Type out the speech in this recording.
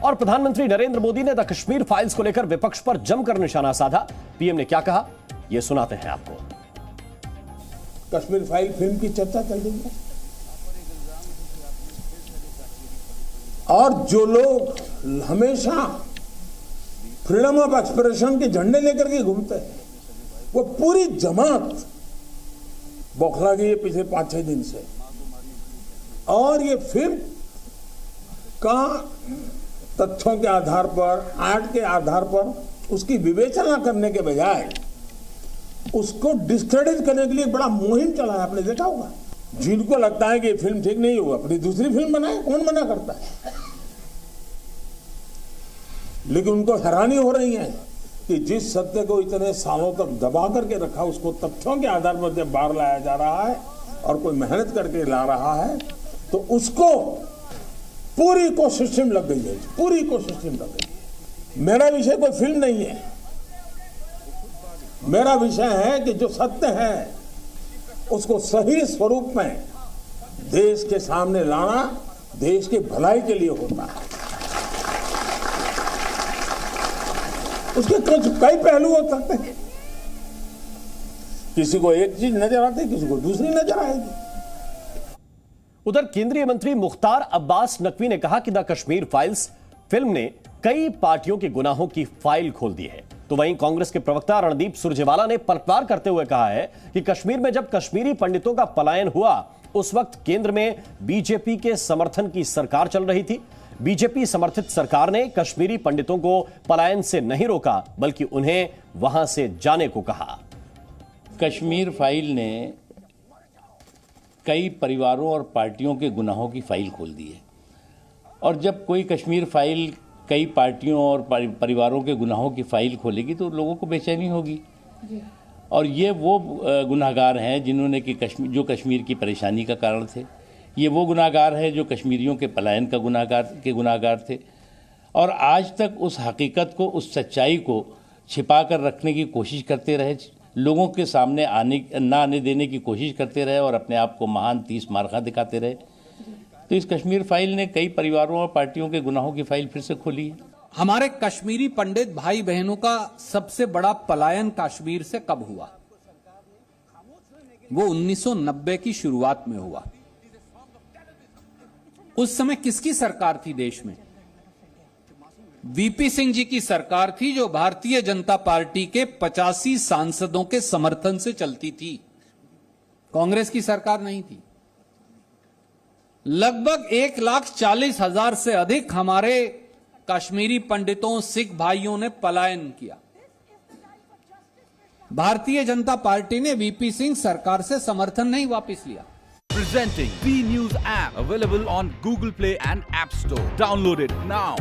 और प्रधानमंत्री नरेंद्र मोदी ने द कश्मीर फाइल्स को लेकर विपक्ष पर जमकर निशाना साधा। पीएम ने क्या कहा, यह सुनाते हैं आपको। कश्मीर फाइल फिल्म की चर्चा चल रही है और जो लोग हमेशा फ्रीडम ऑफ एक्सप्रेशन के झंडे लेकर के घूमते हैं, वो पूरी जमात बौखला गई है पिछले 5-6 दिन से। और ये फिल्म का तथ्यों के आधार पर, आर्ट के आधार पर उसकी विवेचना करने के बजाय उसको डिस्क्रेडिट करने के लिए बड़ा मुहिम चला है। आपने देखा होगा, जिनको लगता है कि ये फिल्म ठीक नहीं हुआ, अपनी दूसरी फिल्म बनाए, कौन मना करता है। लेकिन उनको हैरानी हो रही है कि जिस सत्य को इतने सालों तक दबा करके रखा, उसको तथ्यों के आधार पर जब बाहर लाया जा रहा है और कोई मेहनत करके ला रहा है, तो उसको पूरी इकोसिस्टम लग गई है, पूरी इकोसिस्टम लग गई है। मेरा विषय कोई फिल्म नहीं है, मेरा विषय है कि जो सत्य है उसको सही स्वरूप में देश के सामने लाना देश की भलाई के लिए होता है। उसके कई पहलू हो सकते हैं, किसी को एक चीज नजर आती है, किसी को दूसरी नजर आएगी। उधर केंद्रीय मंत्री मुख्तार अब्बास नकवी ने कहा कि द कश्मीर फाइल्स फिल्म ने कई पार्टियों के गुनाहों की फाइल खोल दी है। तो वहीं कांग्रेस के प्रवक्ता रणदीप सुरजेवाला ने पलटवार करते हुए कहा है कि कश्मीर में जब कश्मीरी पंडितों का पलायन हुआ, उस वक्त केंद्र में बीजेपी के समर्थन की सरकार चल रही थी। बीजेपी समर्थित सरकार ने कश्मीरी पंडितों को पलायन से नहीं रोका, बल्कि उन्हें वहां से जाने को कहा। कश्मीर फाइल ने कई परिवारों और पार्टियों के गुनाहों की फाइल खोल दी है। और जब कोई कश्मीर फाइल कई पार्टियों और परिवारों के गुनाहों की फाइल खोलेगी तो लोगों को बेचैनी होगी। और ये वो गुनाहगार हैं जिन्होंने कि जो कश्मीर की परेशानी का कारण थे। ये वो गुनाहगार हैं जो कश्मीरियों के पलायन का गुनाहगार थे। और आज तक उस हकीकत को, उस सच्चाई को छिपा कर रखने की कोशिश करते रहे, लोगों के सामने आने देने की कोशिश करते रहे और अपने आप को महान 30 मार्का दिखाते रहे। तो इस कश्मीर फाइल ने कई परिवारों और पार्टियों के गुनाहों की फाइल फिर से खोली है। हमारे कश्मीरी पंडित भाई बहनों का सबसे बड़ा पलायन कश्मीर से कब हुआ? वो 1990 की शुरुआत में हुआ। उस समय किसकी सरकार थी देश में? वीपी सिंह जी की सरकार थी, जो भारतीय जनता पार्टी के 85 सांसदों के समर्थन से चलती थी। कांग्रेस की सरकार नहीं थी। लगभग 1,40,000 से अधिक हमारे कश्मीरी पंडितों, सिख भाइयों ने पलायन किया। भारतीय जनता पार्टी ने वीपी सिंह सरकार से समर्थन नहीं वापस लिया। Presenting B News app, available on Google Play and App Store. Download it now.